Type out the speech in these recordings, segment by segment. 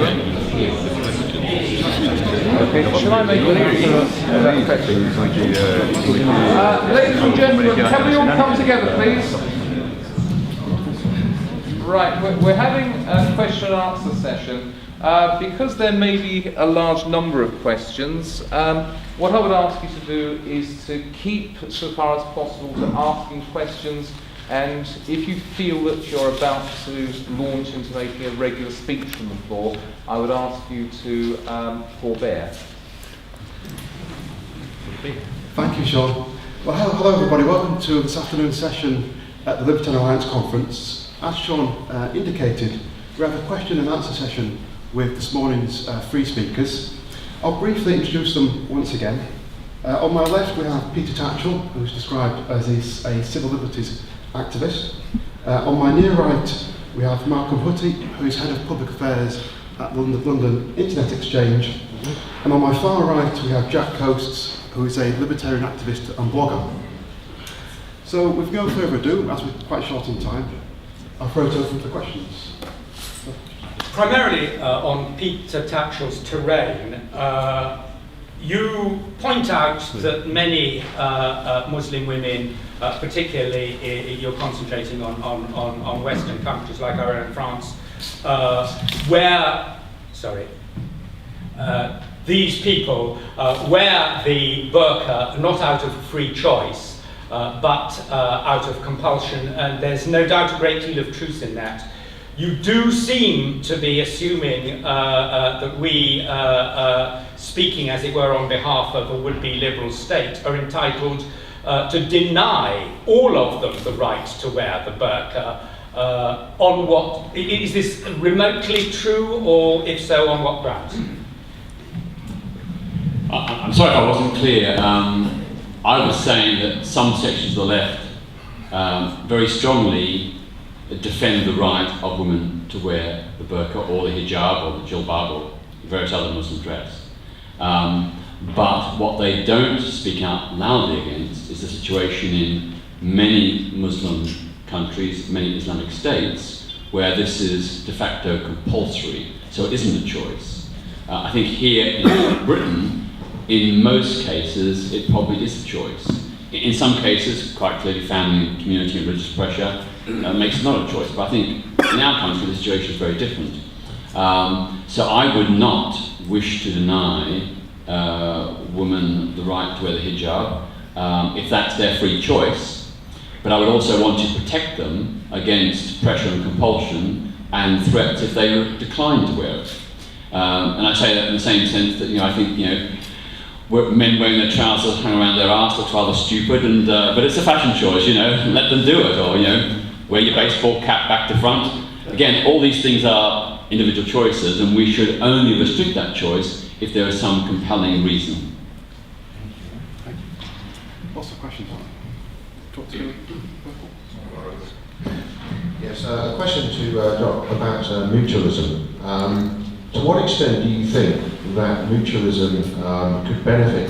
Okay, shall I make an answer? Ladies and gentlemen, can we all come together, please? Right, we're having a question and answer session. Because there may be a large number of questions, what I would ask you to do is to keep, so far as possible, to asking questions, and if you feel that you're about to launch into making a regular speech from the floor, I would ask you to forbear. Thank you, Sean. Well, hello everybody, welcome to this afternoon's session at the Libertarian Alliance Conference. As Sean indicated, we have a question and answer session with this morning's three speakers. I'll briefly introduce them once again. On my left we have Peter Tatchell, who's described as a civil liberties activist. On my near right we have Malcolm Hutty, who is Head of Public Affairs at the London Internet Exchange. And on my far right we have Jock, who is a libertarian activist and blogger. So with no further ado, as we're quite short on time, I'll throw it open for questions. Primarily on Peter Tatchell's terrain, you point out that many Muslim women, particularly you're concentrating on Western countries like our own France, where, these people wear the burqa not out of free choice, but out of compulsion, and there's no doubt a great deal of truth in that. You do seem to be assuming that we, speaking as it were on behalf of a would-be liberal state, are entitled to deny all of them the right to wear the burqa. On what, is this remotely true, or if so, on what grounds? I'm sorry if I wasn't clear. I was saying that some sections of the left very strongly defend the right of women to wear the burqa or the hijab or the jilbab or various other Muslim dress. But what they don't speak out loudly against is the situation in many Muslim countries, many Islamic states, where this is de facto compulsory, so it isn't a choice. I think here in Britain, in most cases, it probably is a choice. In some cases, quite clearly family, community and religious pressure makes it not a choice, but I think in our country the situation is very different. So I would not wish to deny women the right to wear the hijab if that's their free choice, but I would also want to protect them against pressure and compulsion and threats if they decline to wear it. And I say that in the same sense that, I think, men wearing their trousers hang around their arse looks rather stupid, and but it's a fashion choice, let them do it, or wear your baseball cap back to front. Again, all these things are individual choices, and we should only restrict that choice if there is some compelling reason. Thank you. Lots of questions. Talk to you. Yes, a question to Jock about mutualism. To what extent do you think that mutualism could benefit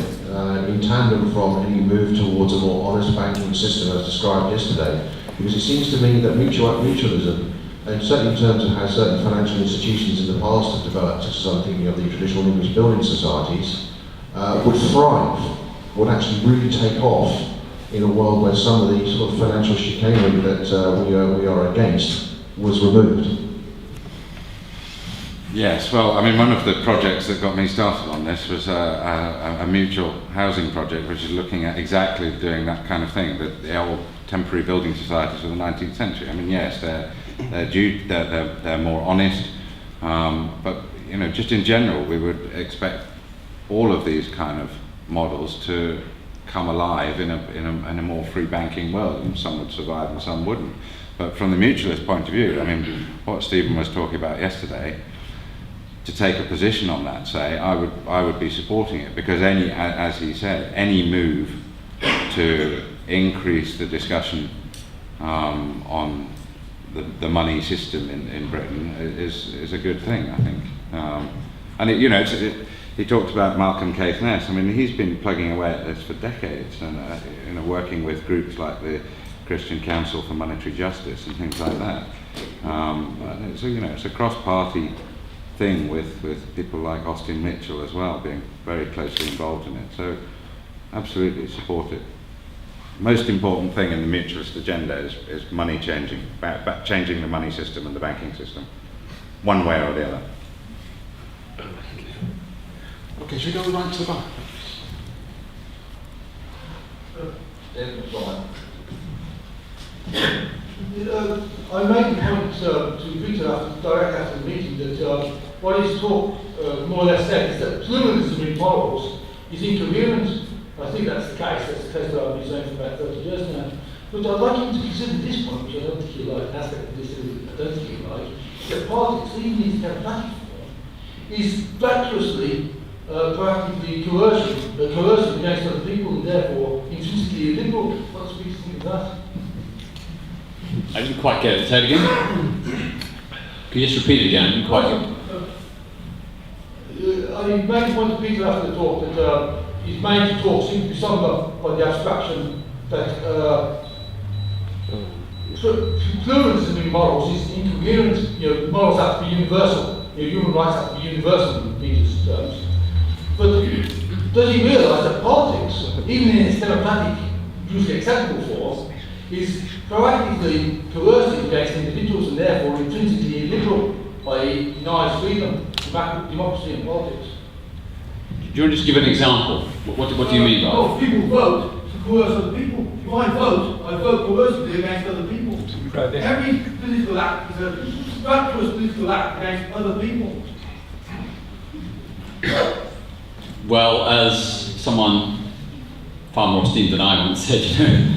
in tandem from any move towards a more honest banking system as described yesterday? Because it seems to me that mutualism, and certainly in terms of how certain financial institutions in the past have developed, such as I'm thinking of the traditional English building societies, would thrive, would actually really take off in a world where some of the sort of financial chicanery that we are against was removed. Yes, well, I mean, one of the projects that got me started on this was a mutual housing project, which is looking at exactly doing that kind of thing, the old temporary building societies of the 19th century. I mean, yes, they're more honest, but just in general, we would expect all of these kind of models to come alive in a more free banking world, and some would survive and some wouldn't. But from the mutualist point of view, I mean, what Stephen was talking about yesterday, to take a position on that, say, I would be supporting it, because as he said, any move to increase the discussion on the money system in Britain is a good thing, I think. And he talked about Malcolm Caithness. I mean, he's been plugging away at this for decades, and working with groups like the Christian Council for Monetary Justice and things like that. So it's a cross-party thing with people like Austin Mitchell as well being very closely involved in it. So absolutely support it. Most important thing in the mutualist agenda is money changing, changing the money system and the banking system, one way or the other. Okay, should we go right to the back? I made the point to Peter directly after the meeting that what he's talk more or less said is that pluralism in morals is incoherent. I think that's the case. That's the case that I've been saying for about 30 years now. But I'd like him to consider this point, which I don't think you like, an aspect of this that I don't think you like, that politics, even in its democratic form, is vacuously, proactively coercive against other people and therefore intrinsically illiberal. What do you think of that? I didn't quite get it. Say it again. Could you just repeat it again? I didn't quite get it. I made the point to Peter after the talk that his main talk seemed to be summed up by the abstraction that pluralism in morals is incoherent. Morals have to be universal. Human rights have to be universal in Peter's terms. But does he realise that politics, even in its democratic, usually acceptable form, is proactively coercive against individuals and therefore intrinsically illiberal, i.e. denies freedom, democracy and politics? Do you want to just give an example? What do you mean by that? People vote to coerce other people. If I vote coercively against other people. Every political act is a vacuous political act against other people. Well, as someone far more esteemed than I once said,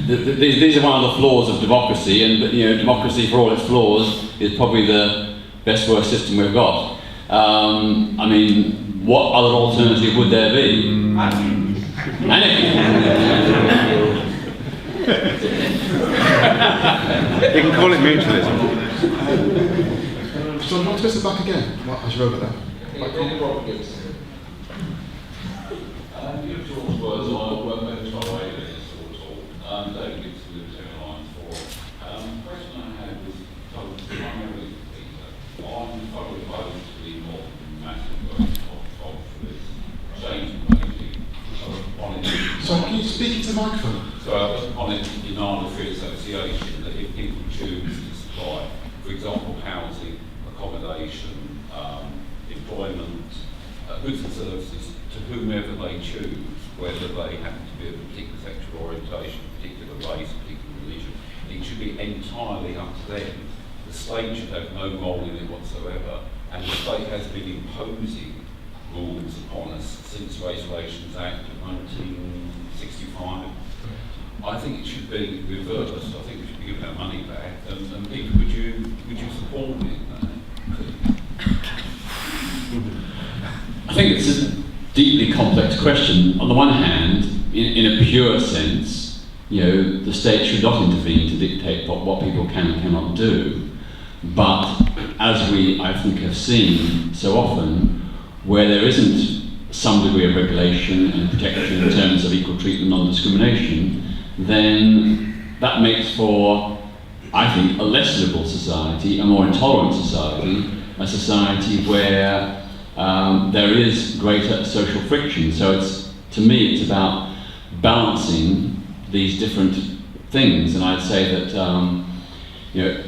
these are one of the flaws of democracy, and democracy, for all its flaws, is probably the best worst system we've got. I mean, what other alternative would there be? You can call it mutualism. So I want to go to the back again, as you're over there. Neutral words I won't mention my way with this at all. David Gibbs, Libertarian Alliance Forum. The question I had was primarily Peter. I'm fully opposed to the more massive of this change in regime. So can you speak into the microphone? So I was on it in our free association that if people choose to supply, for example, housing, accommodation, employment, goods and services, to whomever they choose, whether they happen to be of a particular sexual orientation, particular race, particular religion, it should be entirely up to them. The state should have no role in it whatsoever, and the state has been imposing rules upon us since Race Relations Act of 1965. I think it should be reversed. I think we should be giving our money back. And people, would you support me in that? I think it's a deeply complex question. On the one hand, in a pure sense, the state should not intervene to dictate what people can and cannot do. But as we, I think, have seen so often, where there isn't some degree of regulation and protection in terms of equal treatment, non-discrimination, then that makes for, I think, a less liberal society, a more intolerant society, a society where there is greater social friction. So to me, it's about balancing these different things. And I'd say that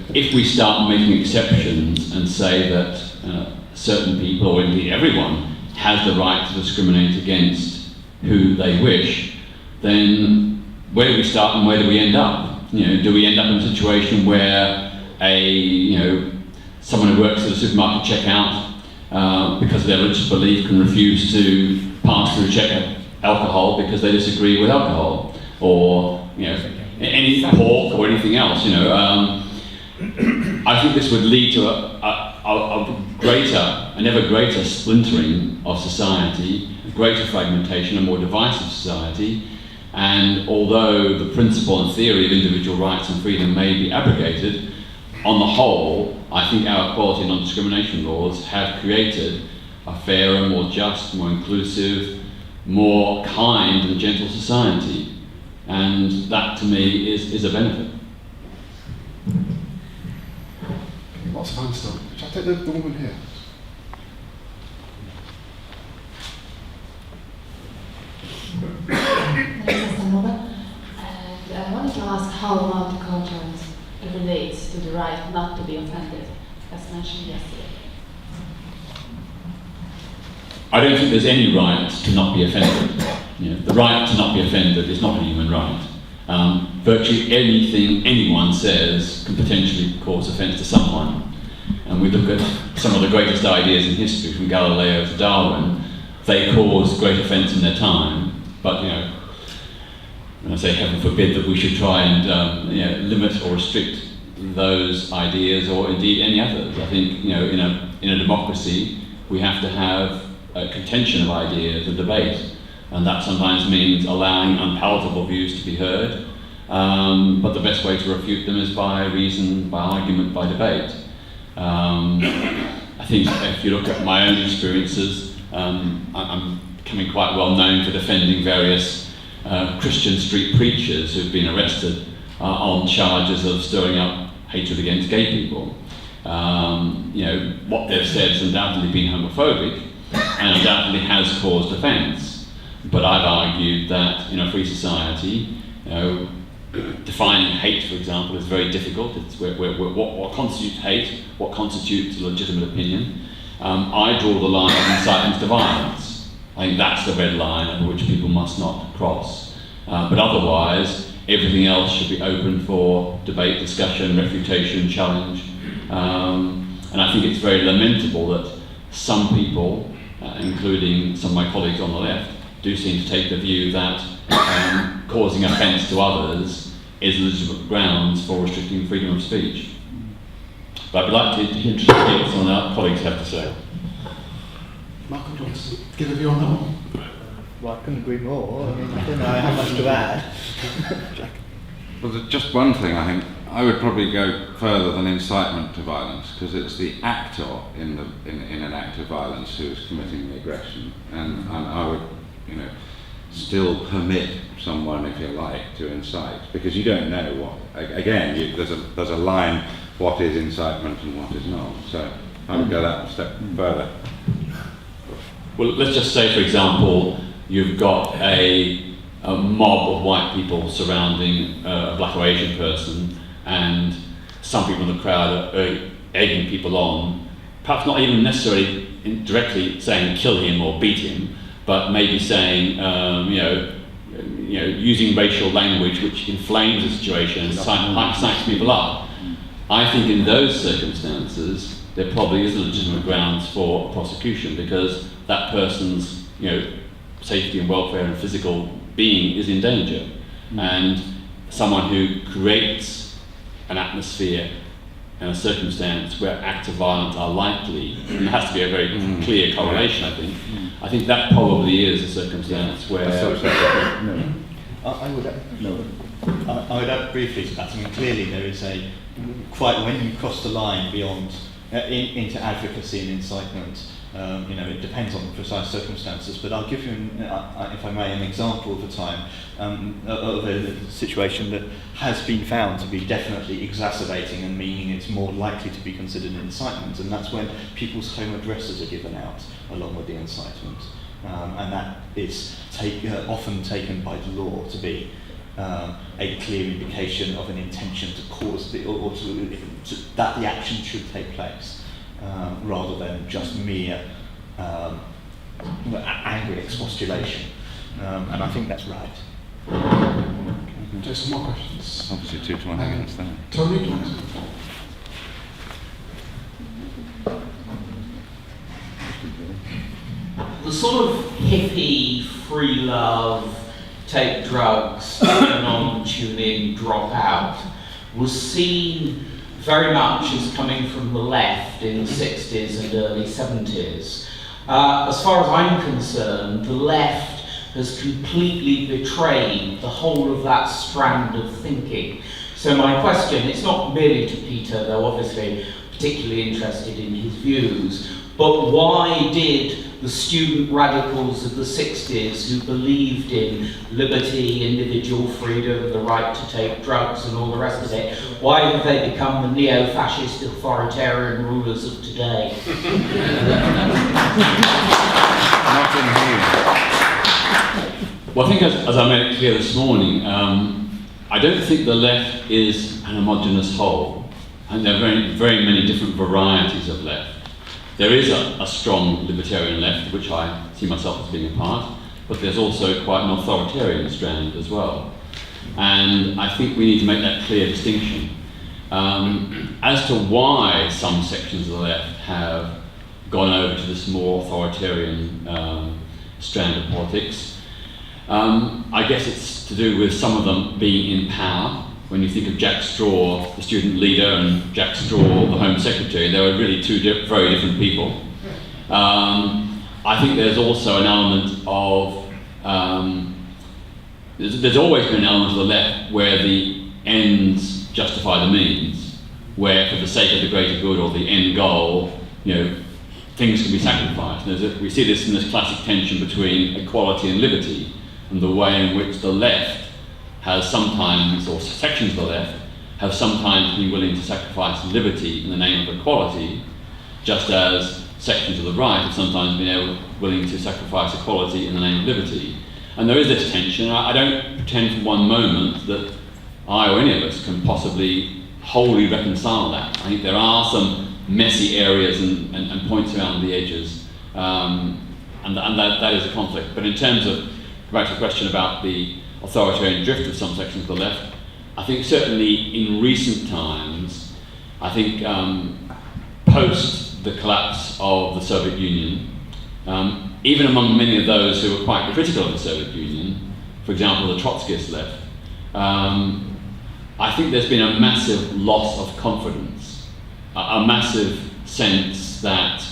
if we start making exceptions and say that certain people, or indeed everyone, has the right to discriminate against who they wish, then where do we start and where do we end up? Do we end up in a situation where someone who works at a supermarket checkout, because of their religious belief, can refuse to pass through check alcohol because they disagree with alcohol, or any pork or anything else? I think this would lead to a greater, an ever greater splintering of society, greater fragmentation, a more divisive society. And although the principle and theory of individual rights and freedom may be abrogated, on the whole, I think our equality and non-discrimination laws have created a fairer, more just, more inclusive, more kind and gentle society. And that, to me, is a benefit. Lots of hands still. Shall I take the woman here? candidates to the right not to be offended, as mentioned yesterday? I don't think there's any right to not be offended. The right to not be offended is not a human right. Virtually anything anyone says can potentially cause offence to someone. And we look at some of the greatest ideas in history, from Galileo to Darwin. They caused great offence in their time, but and I say heaven forbid that we should try and limit or restrict those ideas, or indeed any others. I think in a democracy we have to have a contention of ideas and debate, and that sometimes means allowing unpalatable views to be heard. But the best way to refute them is by reason, by argument, by debate. I think if you look at my own experiences, I'm becoming quite well known for defending various Christian street preachers who've been arrested on charges of stirring up hatred against gay people. What they've said has undoubtedly been homophobic and undoubtedly has caused offence. But I've argued that in a free society, defining hate, for example, is very difficult. It's what constitutes hate, what constitutes a legitimate opinion. I draw the line of incitement to violence. I think that's the red line over which people must not cross. But otherwise, everything else should be open for debate, discussion, refutation, challenge. And I think it's very lamentable that some people, including some of my colleagues on the left, do seem to take the view that causing offence to others is legitimate grounds for restricting freedom of speech. But I'd like to hear what some of our colleagues have to say. Malcolm, do you want to give a view on that one? Well, I couldn't agree more. I mean, I don't know how much to add. Well, there's just one thing, I think. I would probably go further than incitement to violence, because it's the actor in an act of violence who is committing the aggression, and I would, still permit someone, if you like, to incite, because you don't know what. Again, there's a line: what is incitement and what is not. So I would go that step further. Well, let's just say, for example, you've got a mob of white people surrounding a black or Asian person, and some people in the crowd are egging people on, perhaps not even necessarily directly saying kill him or beat him, but maybe saying, using racial language which inflames the situation and psychs people up. I think in those circumstances, there probably is legitimate grounds for prosecution, because that person's, safety and welfare and physical being is in danger. And someone who creates an atmosphere and a circumstance where acts of violence are likely, and there has to be a very clear correlation, I think that probably is a circumstance where... I would add briefly to that. I mean, clearly there is when you cross the line beyond, into advocacy and incitement, it depends on the precise circumstances, but I'll give you, if I may, an example of a time of a situation that has been found to be definitely exacerbating and meaning it's more likely to be considered an incitement, and that's when people's home addresses are given out along with the incitement. And that is often taken by the law to be a clear indication of an intention to cause that the action should take place, rather than just mere angry expostulation. And I think that's right. Just some more questions. Obviously 2 to 1 against that. Tony, do you want to? The sort of hippie, free love, take drugs, turn on, tune in, drop out, was seen very much as coming from the left in the 60s and early 70s. As far as I'm concerned, the left has completely betrayed the whole of that strand of thinking. So my question, it's not merely to Peter, though obviously particularly interested in his views, but why did the student radicals of the 60s who believed in liberty, individual freedom, the right to take drugs and all the rest of it, why have they become the neo-fascist authoritarian rulers of today? Not in here. Well, I think as I made it clear this morning, I don't think the left is an homogeneous whole, and there are very, very many different varieties of left. There is a strong libertarian left, which I see myself as being a part, but there's also quite an authoritarian strand as well. And I think we need to make that clear distinction. As to why some sections of the left have gone over to this more authoritarian strand of politics, I guess it's to do with some of them being in power. When you think of Jack Straw, the student leader, and Jack Straw, the Home Secretary, they were really two very different people. I think there's also an element of, there's always been an element of the left where the ends justify the means, where for the sake of the greater good or the end goal, things can be sacrificed. We see this in this classic tension between equality and liberty, and the way in which the left has sometimes, or sections of the left, have sometimes been willing to sacrifice liberty in the name of equality, just as sections of the right have sometimes been willing to sacrifice equality in the name of liberty. And there is this tension. I don't pretend for one moment that I or any of us can possibly wholly reconcile that. I think there are some messy areas and points around the edges, and that is a conflict. But in terms of, back to the question about the authoritarian drift of some sections of the left, I think certainly in recent times, I think post the collapse of the Soviet Union, even among many of those who were quite critical of the Soviet Union, for example the Trotskyist left, I think there's been a massive loss of confidence, a massive sense that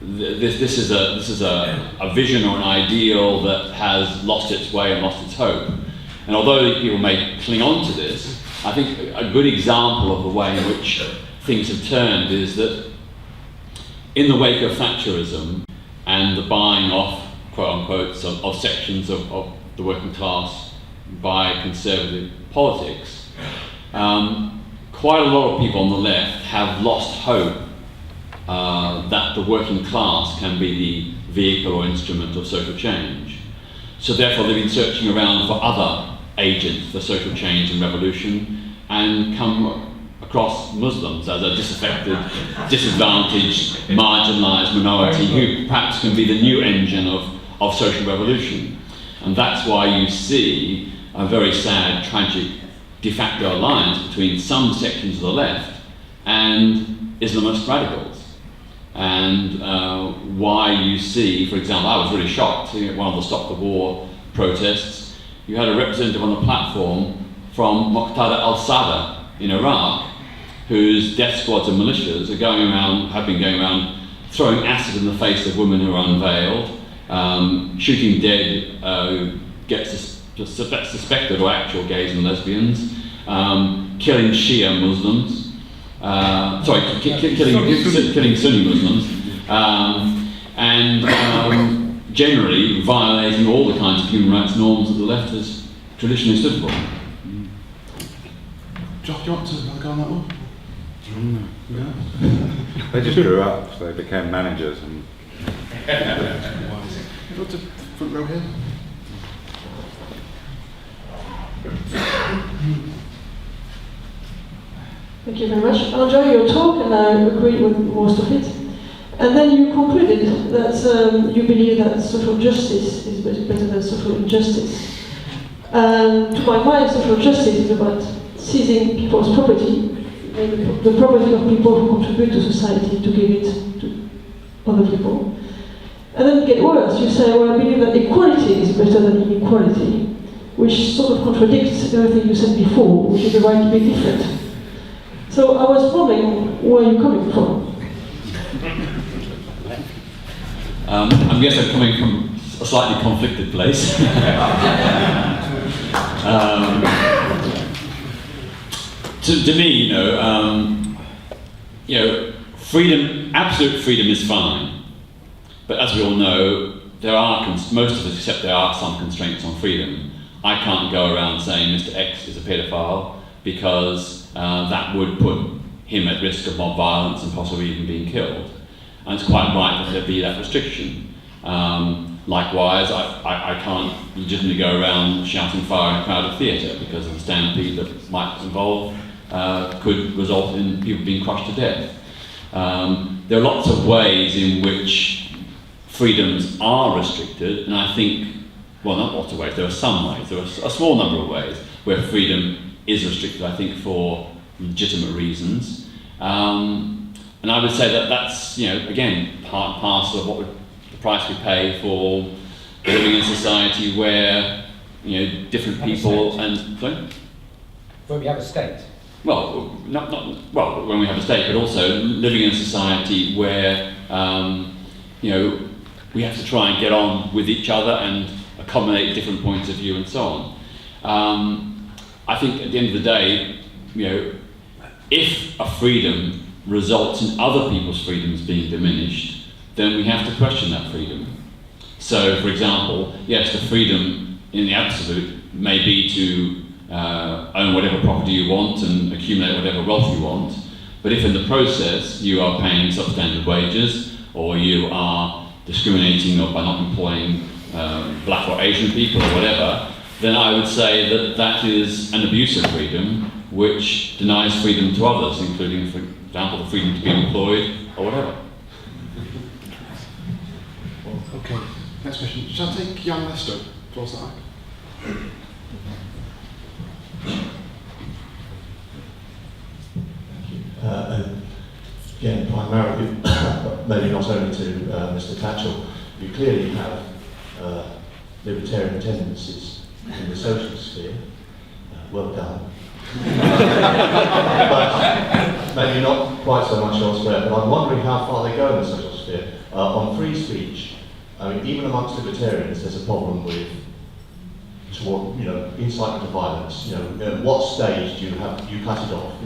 this is a vision or an ideal that has lost its way and lost its hope. And although people may cling on to this, I think a good example of the way in which things have turned is that in the wake of Thatcherism and the buying off, quote unquote, of sections of the working class by conservative politics, quite a lot of people on the left have lost hope that the working class can be the vehicle or instrument of social change. So therefore they've been searching around for other agents for social change and revolution, and come across Muslims as a disaffected, disadvantaged, marginalised minority who perhaps can be the new engine of social revolution. And that's why you see a very sad, tragic de facto alliance between some sections of the left and Islamist radicals. And why you see, for example, I was really shocked at one of the Stop the War protests. You had a representative on the platform from Muqtada al-Sadr in Iraq, whose death squads and militias have been going around throwing acid in the face of women who are unveiled, shooting dead who get suspected or actual gays and lesbians, killing Shia Muslims, killing Sunni Muslims, and generally violating all the kinds of human rights norms that the left has traditionally stood for. Jock, do you want to go on that one? No. They just grew up, so they became managers. And You go to front row here. Thank you very much. I enjoyed your talk and I agree with most of it. And then you concluded that you believe that social justice is better than social injustice. And to my mind, social justice is about seizing people's property, the property of people who contribute to society, to give it to other people. And then it gets worse. You say, well, I believe that equality is better than inequality, which sort of contradicts everything you said before, which is the right to be different. So I was wondering where you're coming from. I guess I'm coming from a slightly conflicted place. To me, freedom, absolute freedom is fine. But as we all know, most of us accept there are some constraints on freedom. I can't go around saying Mr. X is a paedophile because that would put him at risk of mob violence and possibly even being killed. And it's quite right that there be that restriction. Likewise, I can't legitimately go around shouting fire in a crowded theatre because of the stampede that might involve could result in people being crushed to death. There are lots of ways in which freedoms are restricted, and I think, well, not lots of ways, there are some ways, there are a small number of ways where freedom is restricted, I think, for legitimate reasons. And I would say that that's, again, part and parcel of the price we pay for living in a society where, different people and... Sorry? When we have a state. Well, well, when we have a state, but also living in a society where, we have to try and get on with each other and accommodate different points of view and so on. I think at the end of the day, if a freedom results in other people's freedoms being diminished, then we have to question that freedom. So, for example, yes, the freedom in the absolute may be to own whatever property you want and accumulate whatever wealth you want, but if in the process you are paying substandard wages, or you are discriminating by not employing black or Asian people or whatever, then I would say that that is an abuse of freedom, which denies freedom to others, including, for example, the freedom to be employed or whatever. Okay, next question. Shall I take Jan Lester towards that? Again, primarily, but maybe not only to Mr. Tatchell, you clearly have libertarian tendencies in the social sphere. Well done. But maybe not quite so much elsewhere, but I'm wondering how far they go in the social sphere. On free speech, I mean, even amongst libertarians, there's a problem with incitement to violence. At what stage do you cut it off?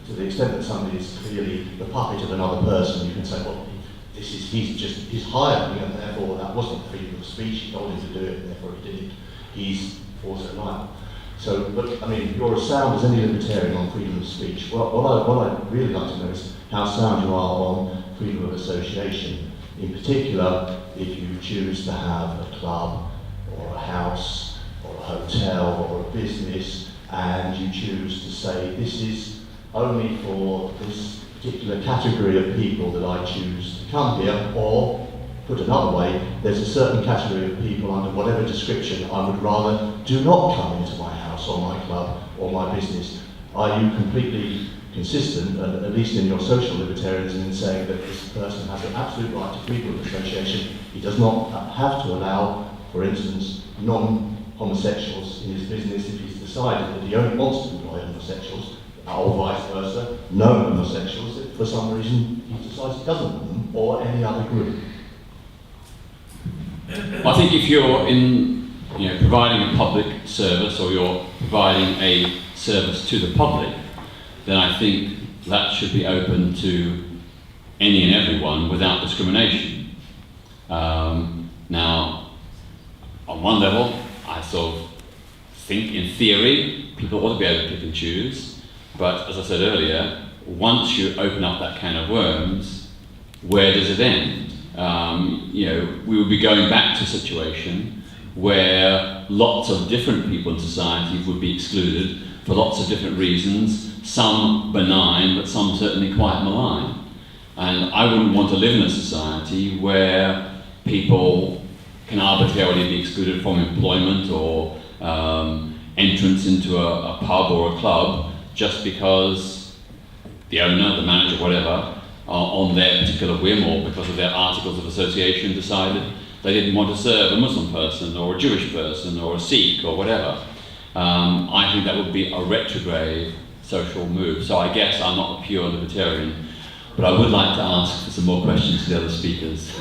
To the extent that somebody is clearly the puppet of another person, you can say, well, he's hired me, and therefore that wasn't freedom of speech. He told him to do it, and therefore he did it. He's also liable. So, but I mean, you're as sound as any libertarian on freedom of speech. What I'd really like to know is how sound you are on freedom of association. In particular, if you choose to have a club or a house or a hotel or a business, and you choose to say this is only for this particular category of people that I choose to come here, or put another way, there's a certain category of people under whatever description I would rather do not come into my house or my club or my business. Are you completely consistent, at least in your social libertarianism, in saying that this person has an absolute right to freedom of association? He does not have to allow, for instance, non-homosexuals in his business if he's decided that he only wants to employ homosexuals, or vice versa, no homosexuals if for some reason he decides he doesn't want them, or any other group. I think if you're in, providing a public service, or you're providing a service to the public, then I think that should be open to any and everyone without discrimination. Now, on one level, I sort of think, in theory, people ought to be able to pick and choose. But as I said earlier, once you open up that can of worms, where does it end? We would be going back to a situation where lots of different people in society would be excluded for lots of different reasons, some benign, but some certainly quite malign. And I wouldn't want to live in a society where people can arbitrarily be excluded from employment or entrance into a pub or a club just because the owner, the manager, whatever, on their particular whim or because of their articles of association decided they didn't want to serve a Muslim person or a Jewish person or a Sikh or whatever. I think that would be a retrograde social move. So I guess I'm not a pure libertarian, but I would like to ask for some more questions to the other speakers.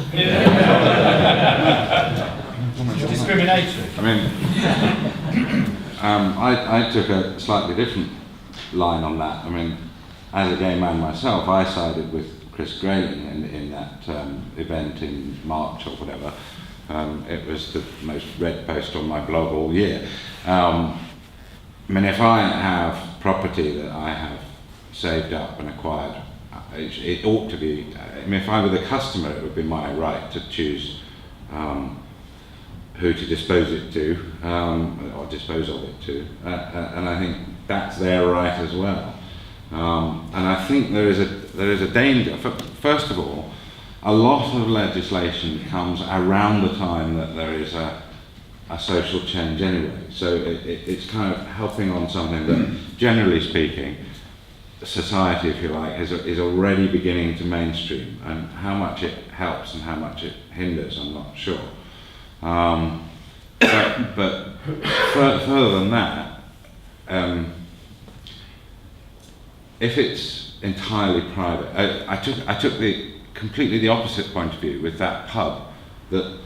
Discriminatory. I mean, I took a slightly different line on that. I mean, as a gay man myself, I sided with Chris Grayling in that event in March or whatever. It was the most read post on my blog all year. I mean, if I have property that I have saved up and acquired, it ought to be, I mean, if I were the customer, it would be my right to choose who to dispose it to, or dispose of it to, and I think that's their right as well. And I think there is a danger. First of all, a lot of legislation comes around the time that there is a social change anyway. So it's kind of helping on something that, generally speaking, society, if you like, is already beginning to mainstream. And how much it helps and how much it hinders, I'm not sure. But further than that, if it's entirely private, I took completely the opposite point of view with that pub that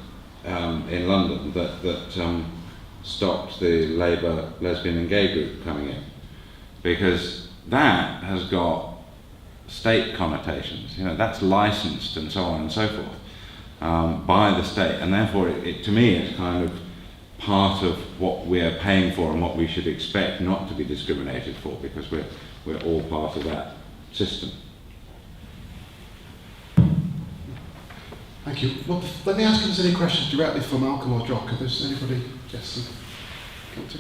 in London that stopped the Labour lesbian and gay group coming in, because that has got state connotations. You know, that's licensed and so on and so forth by the state, and therefore to me it's kind of part of what we're paying for and what we should expect not to be discriminated for, because we're all part of that system. Thank you. Well, let me ask if there's any questions directly for Malcolm or Jock. If there's anybody, yes, come to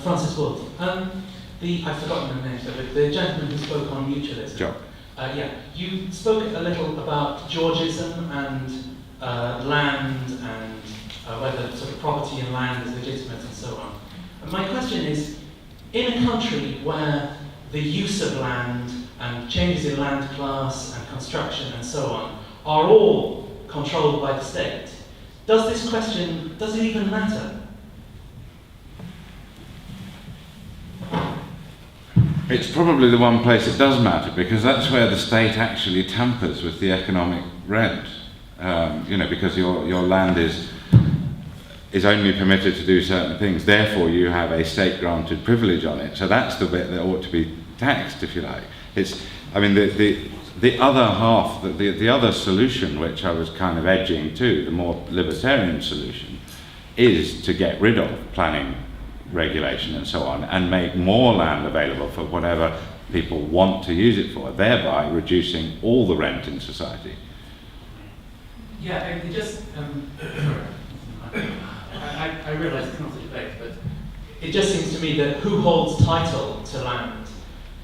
Francis Wood. I've forgotten the name, but the gentleman who spoke on mutualism. Jock. Yeah, you spoke a little about Georgism and land and whether sort of property and land is legitimate and so on. And my question is, in a country where the use of land and changes in land class and construction and so on are all controlled by the state, does it even matter? It's probably the one place it does matter, because that's where the state actually tampers with the economic rent. Because your land is only permitted to do certain things, therefore you have a state-granted privilege on it. So that's the bit that ought to be taxed, if you like. The other half, the other solution, which I was kind of edging to, the more libertarian solution, is to get rid of planning, regulation and so on, and make more land available for whatever people want to use it for, thereby reducing all the rent in society. Yeah, it just, I realise it's not a debate, but it just seems to me that who holds title to land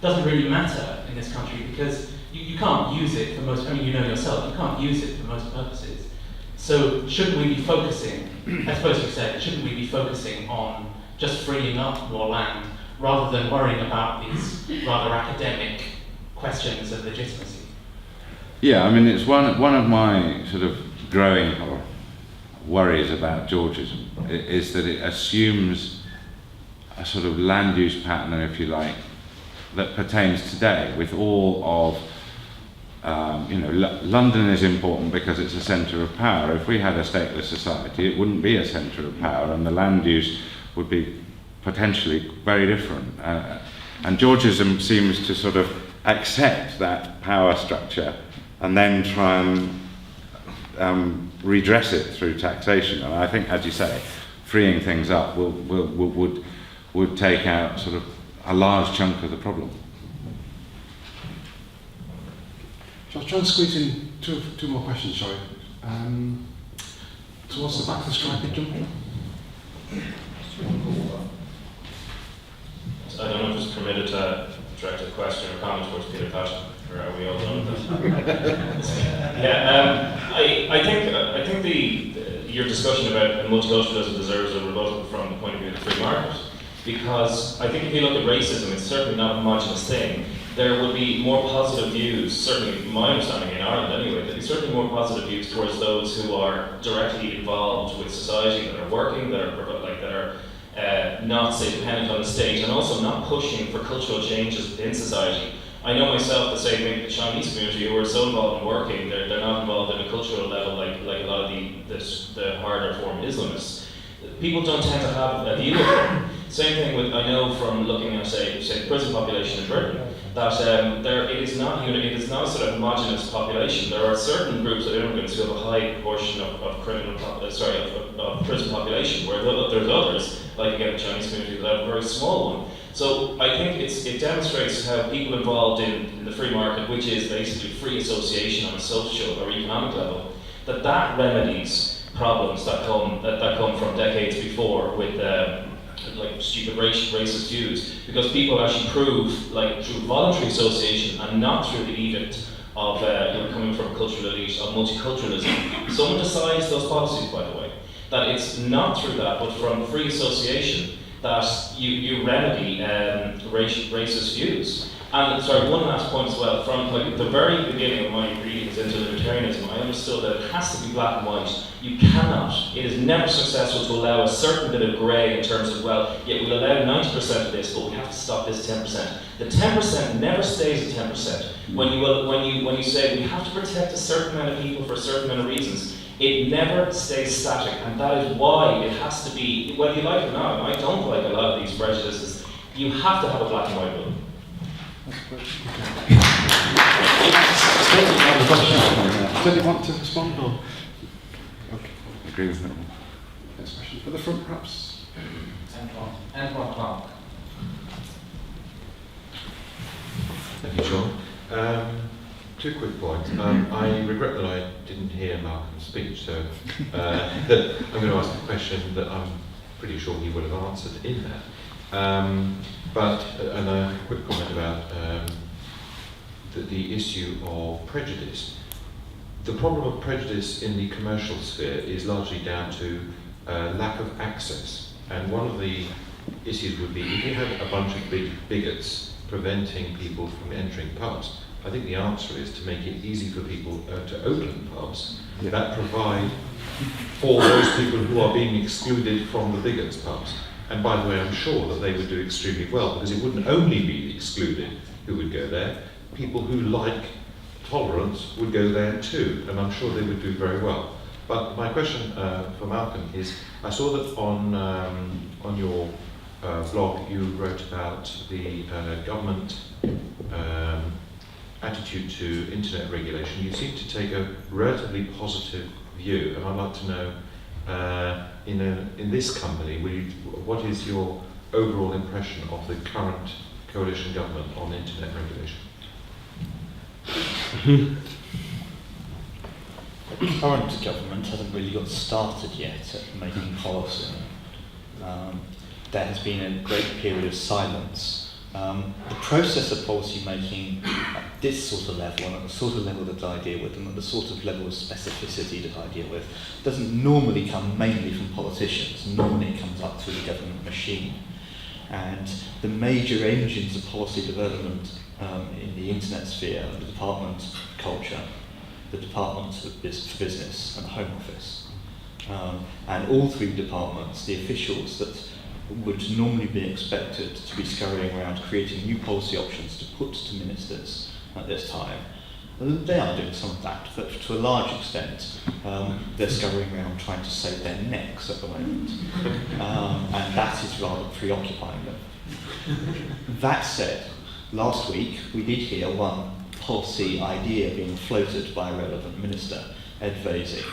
doesn't really matter in this country, because you can't use it for most, you know yourself, you can't use it for most purposes. So shouldn't we be focusing, I suppose you said, shouldn't we be focusing on just freeing up more land rather than worrying about these rather academic questions of legitimacy? Yeah, it's one of my sort of growing worries about Georgism is that it assumes a sort of land use pattern, if you like, that pertains today with all of, London is important because it's a centre of power. If we had a stateless society, it wouldn't be a centre of power, and the land use would be potentially very different. And Georgism seems to sort of accept that power structure and then try and redress it through taxation. And I think, as you say, freeing things up would take out sort of a large chunk of the problem. So I'll try and squeeze in two more questions, sorry. Towards the back of the striped jumper. I don't know if it's permitted to direct a question or comment towards Peter Tatchell, or are we all done with that? Yeah, I think your discussion about multiculturalism deserves a rebuttal from the point of view of the free market, because I think if you look at racism, it's certainly not a homogenous thing. There would be more positive views, certainly my understanding in Ireland anyway, there'd be certainly more positive views towards those who are directly involved with society, that are working, that are not, say, dependent on the state, and also not pushing for cultural changes within society. I know myself that, say, maybe the Chinese community who are so involved in working, they're not involved in a cultural level like a lot of the harder form Islamists. People don't tend to have a view of them. Same thing with, I know from looking at, say the prison population in Britain, that it is not a sort of homogenous population. There are certain groups of immigrants who have a high proportion of prison population, where there's others, like again the Chinese community, that have a very small one. So I think it demonstrates how people involved in the free market, which is basically free association on a social or economic level, that remedies problems that come from decades before with like stupid racist views, because people actually prove, like through voluntary association and not through the edict of coming from a cultural elite of multiculturalism. Someone decides those policies, by the way, that it's not through that, but from free association that you remedy racist views. And sorry, one last point as well. From like the very beginning of my readings into libertarianism, I understood that it has to be black and white. You cannot, it is never successful to allow a certain bit of grey in terms of, well, yeah, we'll allow 90% of this, but we have to stop this 10%. The 10% never stays at 10%. When you say we have to protect a certain amount of people for a certain amount of reasons, it never stays static, and that is why it has to be, whether you like it or not, and I don't like a lot of these prejudices, you have to have a black and white rule. Does anyone want to respond? Or? Okay, agree with that. Next question at the front, perhaps. Antoine Clark. Thank you, Sean. Two quick points. I regret that I didn't hear Malcolm's speech, so I'm going to ask a question that I'm pretty sure he would have answered in that. And a quick comment about the issue of prejudice. The problem of prejudice in the commercial sphere is largely down to lack of access. And one of the issues would be if you had a bunch of big bigots preventing people from entering pubs, I think the answer is to make it easy for people to open pubs that provide for those people who are being excluded from the bigots' pubs. And by the way, I'm sure that they would do extremely well, because it wouldn't only be the excluded who would go there. People who like tolerance would go there too, and I'm sure they would do very well. But my question for Malcolm is, I saw that on your blog you wrote about the government attitude to internet regulation. You seem to take a relatively positive view, and I'd like to know, in this company, what is your overall impression of the current coalition government on internet regulation? The current government hasn't really got started yet at making policy. There has been a great period of silence. The process of policy making at this sort of level, and at the sort of level that I deal with, and at the sort of level of specificity that I deal with, doesn't normally come mainly from politicians. Normally it comes up through the government machine. And the major engines of policy development in the internet sphere are the Department of Culture, the Department for Business, and the Home Office. And all three departments, the officials that would normally be expected to be scurrying around creating new policy options to put to ministers at this time, they are doing some of that, but to a large extent they're scurrying around trying to save their necks at the moment, and that is rather preoccupying them. That said, last week we did hear one policy idea being floated by a relevant minister, Ed Vaizey,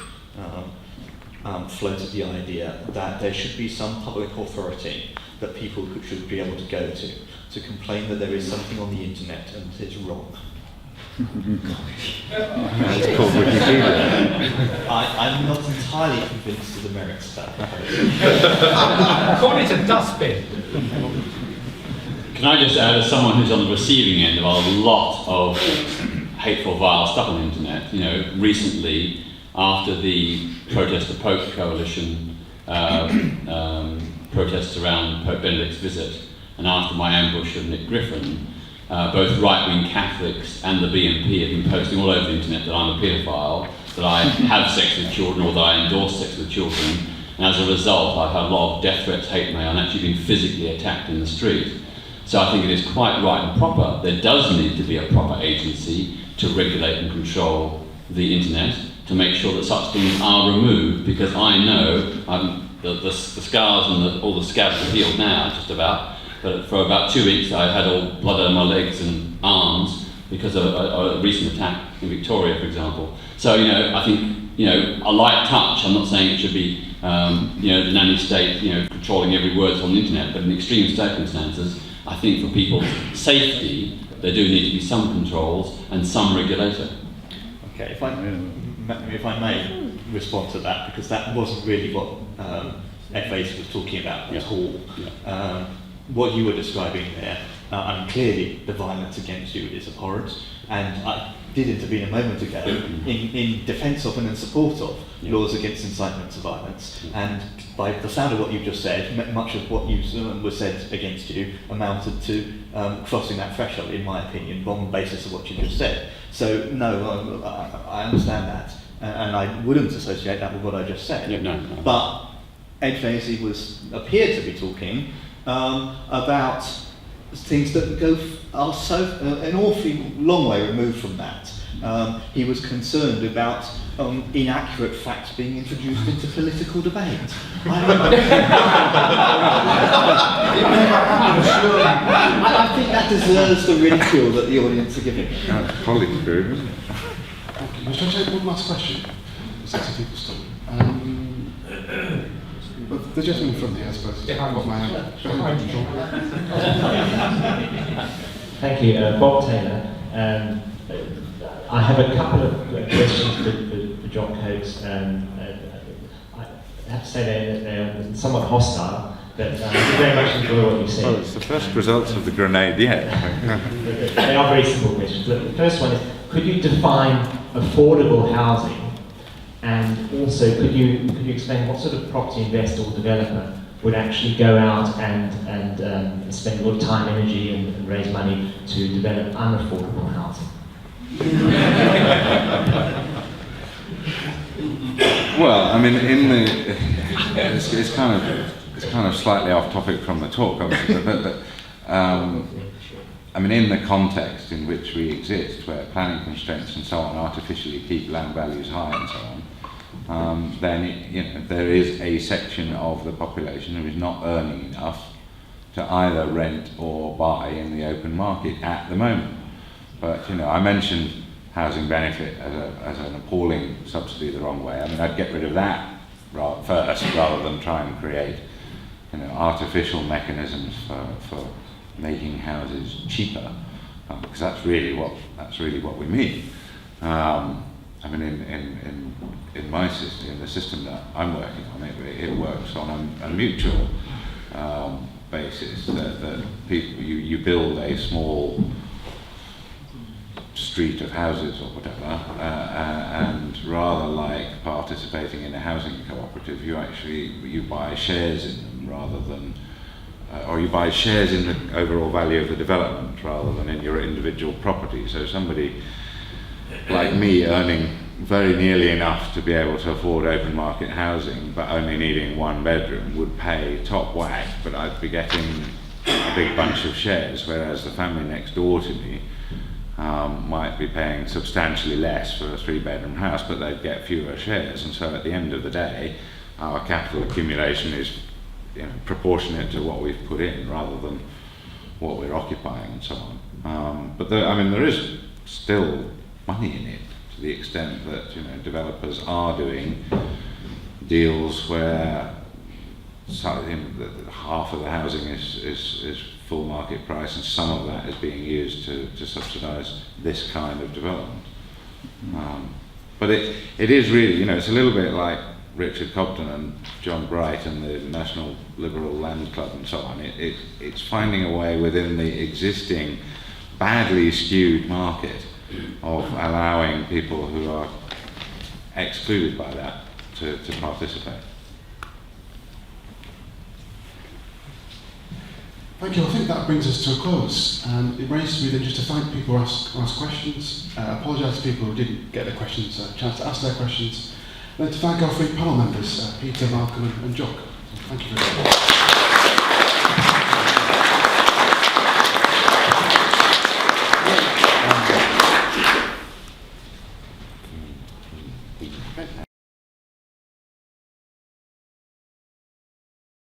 floated the idea that there should be some public authority that people should be able to go to complain that there is something on the internet and it's wrong. It's called Wikipedia. I'm not entirely convinced of the merits of that. Call it a dustbin. Can I just add, as someone who's on the receiving end of a lot of hateful, vile stuff on the internet, recently, after the Protest the Pope coalition protests around Pope Benedict's visit, and after my ambush of Nick Griffin, both right-wing Catholics and the BNP have been posting all over the internet that I'm a paedophile, that I have sex with children, or that I endorse sex with children, and as a result I've had a lot of death threats, hate mail, and actually been physically attacked in the street. So I think it is quite right and proper. There does need to be a proper agency to regulate and control the internet, to make sure that such things are removed, because I know the scars and all the scabs are healed now, just about, but for about 2 weeks I had all blood on my legs and arms because of a recent attack in Victoria, for example. So, I think, a light touch, I'm not saying it should be, the nanny state, controlling every word on the internet, but in extreme circumstances, I think for people's safety, there do need to be some controls and some regulator. Okay, if I may respond to that, because that wasn't really what FAs was talking about at all. Yeah. What you were describing there, clearly the violence against you is abhorrent, and I did intervene a moment ago in defence of and in support of laws against incitement to violence, and by the sound of what you've just said, much of what was said against you amounted to crossing that threshold, in my opinion, on the basis of what you just said. So no, I understand that, and I wouldn't associate that with what I just said. No. But Ed Vaizey appeared to be talking about things that are so an awfully long way removed from that. He was concerned about inaccurate facts being introduced into political debate. I think that deserves the ridicule that the audience are giving. Probably true. Thank you. Shall I take one last question? There's people still. But the gentleman from here, I suppose. Thank you, Bob Taylor. I have a couple of questions for Jock Coates. I have to say they're somewhat hostile, but I very much enjoy what you said. Well, it's the first results of the grenade yet. They are very simple questions. The first one is, could you define affordable housing? And also, could you explain what sort of property investor or developer would actually go out and spend a lot of time, energy, and raise money to develop unaffordable housing? Well, I mean, it's kind of slightly off topic from the talk, obviously, but I mean, in the context in which we exist, where planning constraints and so on artificially keep land values high and so on, then there is a section of the population who is not earning enough to either rent or buy in the open market at the moment. But I mentioned housing benefit as an appalling subsidy the wrong way. I mean, I'd get rid of that first rather than try and create artificial mechanisms for making houses cheaper, because that's really what we mean. I mean, in my system, in the system that I'm working on, it works on a mutual basis. That people you build a small street of houses or whatever, and rather like participating in a housing cooperative, you buy shares in them rather than. Or you buy shares in the overall value of the development rather than in your individual property. So somebody like me earning very nearly enough to be able to afford open market housing but only needing one bedroom would pay top whack, but I'd be getting a big bunch of shares, whereas the family next door to me might be paying substantially less for a 3-bedroom house, but they'd get fewer shares. And so at the end of the day, our capital accumulation is proportionate to what we've put in rather than what we're occupying and so on. But there is still money in it, to the extent that developers are doing deals where half of the housing is full market price, and some of that is being used to subsidise this kind of development. But it is really, it's a little bit like Richard Cobden and John Bright and the National Liberal Land Club and so on. It's finding a way within the existing badly skewed market of allowing people who are excluded by that to participate. Thank you. I think that brings us to a close. It remains me then just to thank people who ask questions, apologise to people who didn't get their questions, a chance to ask their questions, and to thank our 3 panel members, Peter, Malcolm and Jock. Thank you very much.